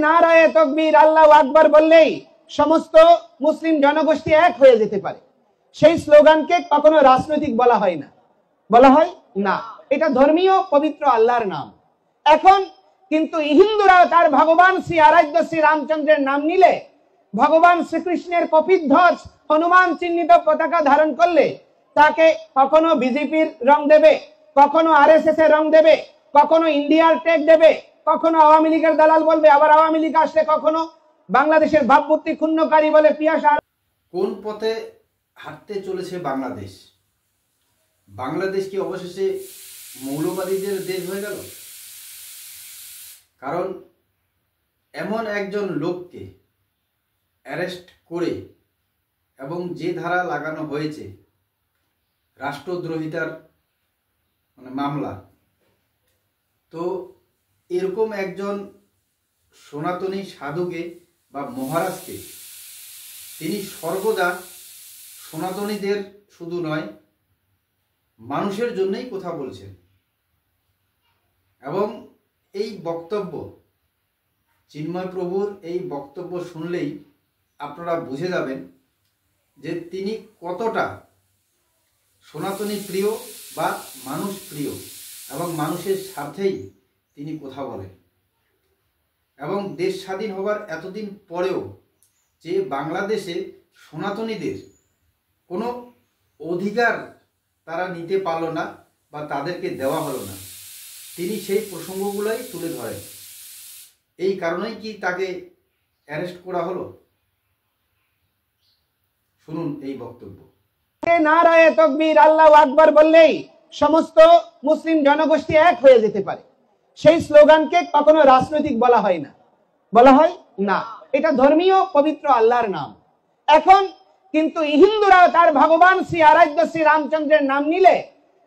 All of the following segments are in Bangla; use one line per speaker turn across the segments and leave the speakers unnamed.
নারায়ে তাকবীর আল্লাহু আকবার বললেই সমস্ত মুসলিম জনগোষ্ঠী এক হয়ে যেতে পারে, সেই স্লোগানকে কখনো রাজনৈতিক বলা হয় না, বলা হয় না, এটা ধর্মীয় পবিত্র আল্লাহর নাম। এখন কিন্তু হিন্দুরা তার ভগবান শ্রী আরাধ্য শ্রী রামচন্দ্রের নাম নিলে, ভগবান শ্রীকৃষ্ণের কপিধ্বজ হনুমান চিহ্নিত পতাকা ধারণ করলে তাকে কখনো বিজেপির রং দেবে, কখনো আরএসএস এর রং দেবে, কখনো ইন্ডিয়ার টেক দেবে, কখনো আওয়ামী লীগের দালাল বলবে, আবার আওয়ামী লীগ আসলে কখনো বাংলাদেশের ভাবমূর্তি ক্ষুণ্ণকারী বলে পিয়াসা।
কোন পথে হাঁটতে চলেছে বাংলাদেশ? বাংলাদেশ কি অবশেষে মৌলবাদীদের দেশ হয়ে গেল? কারণ এমন একজন লোককে অ্যারেস্ট করে এবং যে ধারা লাগানো হয়েছে রাষ্ট্রদ্রোহিতার মামলা, তো এরকম একজন সনাতনী সাধুকে বা মহারাজকে তিনি সর্বদা সনাতনীদের শুধু নয় মানুষের জন্যই কথা বলছেন। এবং এই বক্তব্য, চিন্ময় প্রভুর এই বক্তব্য শুনলেই আপনারা বুঝে যাবেন যে তিনি কতটা সনাতনী প্রিয় বা মানুষ প্রিয় এবং মানুষের স্বার্থেই তিনি কথা বলেন। এবং দেশ স্বাধীন হবার এতদিন পরেও যে বাংলাদেশে সনাতনীদের কোনো অধিকার তারা নিতে পারল না বা তাদেরকে দেওয়া হলো না, তিনি সেই প্রসঙ্গগুলোই তুলে ধরেন। এই কারণেই কি তাকে অ্যারেস্ট করা হলো? শুনুন এই বক্তব্য।
নারায়ে তাকবীর আল্লাহু আকবার বললেই সমস্ত মুসলিম জনগোষ্ঠী এক হয়ে যেতে পারে, সেই স্লোগানকে কখনো রাজনৈতিক বলা হয় না, বলা হয় না, এটা ধর্মীয় পবিত্র আল্লাহর নাম। এখন কিন্তু হিন্দুরা তার ভগবান শ্রী আরাধ্য শ্রী রামচন্দ্রের নাম নিলে,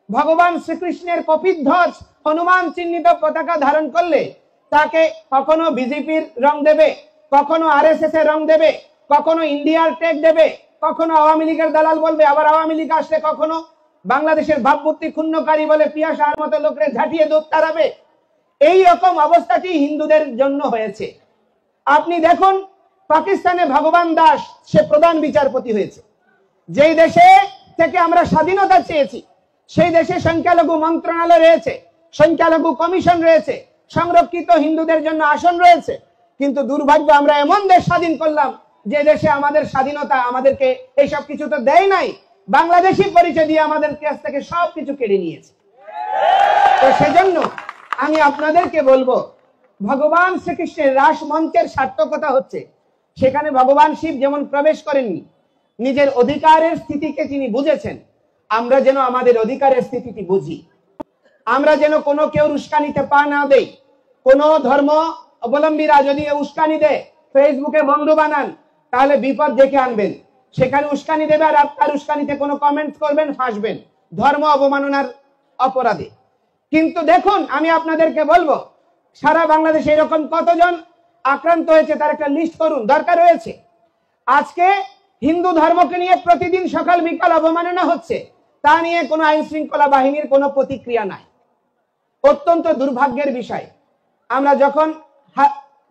ভগবান শ্রীকৃষ্ণের কপিধ্বজ হনুমান চিহ্নিত পতাকা ধারণ করলে তাকে কখনো বিজেপির রং দেবে, কখনো আরএসএস এর রং দেবে, কখনো ইন্ডিয়ার টেক দেবে, কখনো আওয়ামী লীগের দালাল বলবে, আবার আওয়ামী লীগ আসলে কখনো বাংলাদেশের ভাবমূর্তি ক্ষুণ্ণকারী বলে পিয়াসার মতো লোকরে ঝাঁটিয়ে দুধ তাড়াবে। এই রকম অবস্থাটি হিন্দুদের জন্য হয়েছে। আপনি দেখুন, পাকিস্তানে ভগবান দাস সে প্রধান বিচারপতি হয়েছে। যেই দেশে থেকে আমরা স্বাধীনতা চেয়েছি সেই দেশে সংখ্যালঘু মন্ত্রণালয় রয়েছে, সংখ্যালঘু কমিশন রয়েছে, সংরক্ষিত হিন্দুদের জন্য আসন রয়েছে। কিন্তু দুর্ভাগ্য, আমরা এমন দেশ স্বাধীন করলাম যে দেশে আমাদের স্বাধীনতা আমাদেরকে এইসব কিছু তো দেয় নাই, বাংলাদেশি পরিচয় দিয়ে আমাদের কাছ থেকে সবকিছু কেড়ে নিয়েছে। তো সেজন্য আমি আপনাদেরকে বলবো, ভগবান শ্রীকৃষ্ণের রাস মঞ্চের সার্থকতা হচ্ছে সেখানে ভগবান শিব যেমন প্রবেশ করেননি, নিজের অধিকারের স্থিতিকে তিনি বুঝেছেন। আমরা যেন আমাদের অধিকারের স্থিতিটি বুঝি, আমরা যেন কোনো কেউ উস্কানিতে পা না দেই। কোন ধর্ম অবলম্বীরা যদি উস্কানি দেয়, ফেসবুকে বন্ধু বানান, তাহলে বিপদ দেখে আনবেন। সেখানে উস্কানি দেবে আর আপনার উস্কানিতে কোনো কমেন্ট করবেন, ফাঁসবেন ধর্ম অবমাননার অপরাধে। কিন্তু দেখুন, আমি আপনাদেরকে বলবো, সারা বাংলাদেশে এরকম কতজন আক্রান্ত হয়েছে তার একটা লিস্ট করুন, দরকার রয়েছে। আজকে হিন্দু ধর্মকে নিয়ে প্রতিদিন সকাল বিকাল অবমাননা হচ্ছে, তা নিয়ে কোনো আইন শৃঙ্খলা বাহিনীর কোনো প্রতিক্রিয়া নাই। অত্যন্ত দুর্ভাগ্যের বিষয়। আমরা যখন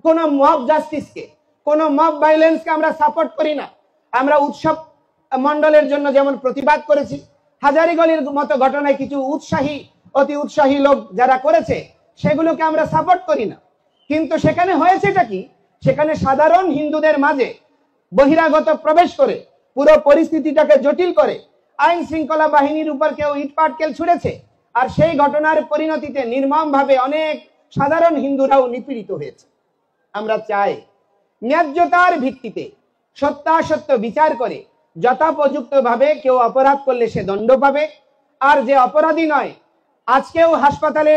কোনো মব জাস্টিসকে, কোনো মব ভায়োলেন্সকে আমরা সাপোর্ট করি না। আমরা উৎসব মন্ডলের জন্য যেমন প্রতিবাদ করেছি, হাজারীগলির মতো ঘটনায় কিছু অতি উৎসাহী লোক যারা করেছে সেগুলোকে আমরা সাপোর্ট করি না। কিন্তু সেখানে হয়েছেটা কি, সেখানে সাধারণ হিন্দুদের মাঝে বহিরাগত প্রবেশ করে পুরো পরিস্থিতিটাকে জটিল করে আইন শৃঙ্খলা বাহিনীর উপর কেউ ইটপাটকেল ছুড়েছে। আর সেই ঘটনার পরিণতিতে নির্মমভাবে অনেক সাধারণ হিন্দুরাও নিপীড়িত হয়েছে। আমরা চাই ন্যায্যতার ভিত্তিতে সত্যাসত্য বিচার করে যথোপযুক্ত ভাবে কেউ অপরাধ করলে সে দণ্ড পাবে। আর যে অপরাধী নয়, আজকেও হাসপাতালে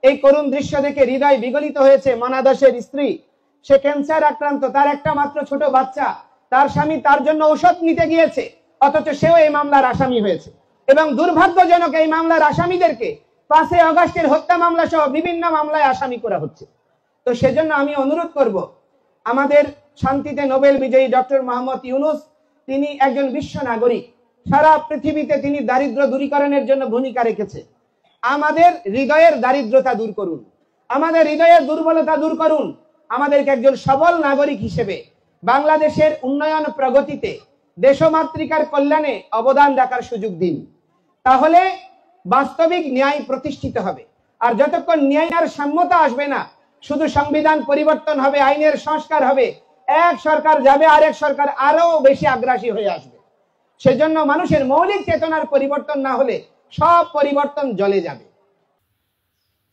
এই করুণ দৃশ্য দেখে হৃদয় বিগলিত হয়েছে। মনা দাসের স্ত্রী, সে ক্যান্সার আক্রান্ত, তার একটা মাত্র ছোট বাচ্চা, তার স্বামী তার জন্য ঔষধ নিতে গিয়েছে, অথচ সেও এই মামলার আসামি হয়েছে। এবং দুর্ভাগ্যজনক, এই মামলার আসামিদেরকে 5 আগস্টের হত্যা মামলা সহ বিভিন্ন মামলায় আসামি করা হচ্ছে। তো সেজন্য আমি অনুরোধ করব, আমাদের শান্তিতে নোবেল বিজয়ী ডক্টর মোহাম্মদ ইউনূস, তিনি একজন বিশ্ব নাগরিক, সারা পৃথিবীতে তিনি দারিদ্র্য দূরীকরণের জন্য ভূমিকা রেখেছে। আমাদের হৃদয়ের দারিদ্রতা দূর করুন, আমাদের হৃদয়ের দুর্বলতা দূর করুন, আমাদেরকে একজন সবল নাগরিক হিসেবে বাংলাদেশের উন্নয়ন প্রগতিতে দেশমাতৃকার কল্যাণে অবদান রাখার সুযোগ দিন। তাহলে বাস্তবিক ন্যায় প্রতিষ্ঠিত হবে। আর যতক্ষণ ন্যায় আর সাম্যতা আসবে না, শুধু সংবিধান পরিবর্তন হবে, আইনের সংস্কার হবে, এক সরকার যাবে আরেক সরকার আরো বেশি আগ্রাসী হয়ে আসবে। সেজন্য মানুষের মৌলিক চেতনার পরিবর্তন না হলে সব পরিবর্তন জ্বলে যাবে।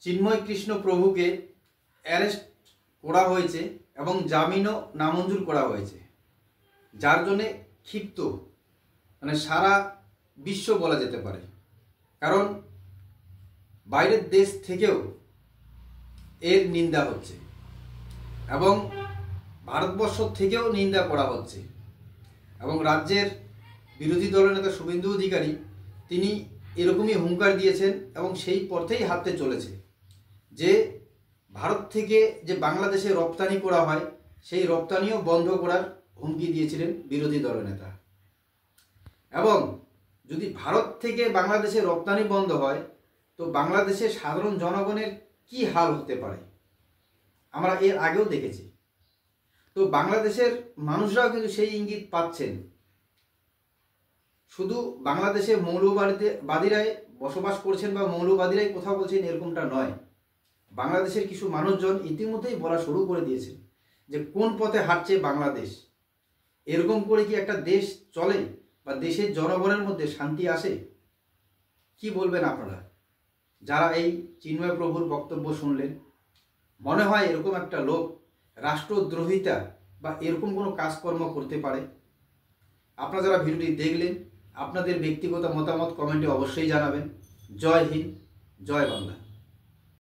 চিন্ময় কৃষ্ণ প্রভুকে অ্যারেস্ট করা হয়েছে এবং জামিনও নামঞ্জুর করা হয়েছে, যার জন্যে ক্ষিপ্ত মানে সারা বিশ্ব বলা যেতে পারে। কারণ বাইরের দেশ থেকেও এর নিন্দা হচ্ছে এবং ভারতবর্ষ থেকেও নিন্দা করা হচ্ছে। এবং রাজ্যের বিরোধী দলনেতা শুভেন্দু অধিকারী তিনি এরকমই হুঙ্কার দিয়েছেন এবং সেই পথেই হাঁটতে চলেছে যে ভারত থেকে যে বাংলাদেশে রপ্তানি করা হয় সেই রপ্তানিও বন্ধ করার হুমকি দিয়েছিলেন বিরোধী দলনেতা। এবং যদি ভারত থেকে বাংলাদেশে রপ্তানি বন্ধ হয় তো বাংলাদেশের সাধারণ জনগণের কি হাল হতে পারে আমরা এর আগেও দেখেছি। তো বাংলাদেশের মানুষরাও কিন্তু সেই ইঙ্গিত পাচ্ছেন। শুধু বাংলাদেশে মৌলবাদীরাই বসবাস করছেন বা মৌলবাদীরাই কথা বলছেন এরকমটা নয়। বাংলাদেশের কিছু মানুষজন ইতিমধ্যেই বলা শুরু করে দিয়েছেন যে কোন পথে হাঁটছে বাংলাদেশ। এরকম করে কি একটা দেশ চলে বা দেশের জনগণের মধ্যে শান্তি আসে? কি বলবেন আপনারা যারা এই চিন্ময় প্রভুর বক্তব্য শুনলেন? মনে হয় এরকম একটা লোক রাষ্ট্রদ্রোহিতা বা এরকম কোনো কাজকর্ম করতে পারে? আপনারা যারা ভিডিওটি দেখলেন আপনাদের ব্যক্তিগত মতামত কমেন্টে অবশ্যই জানাবেন। জয় হিন্দ, জয় বাংলা।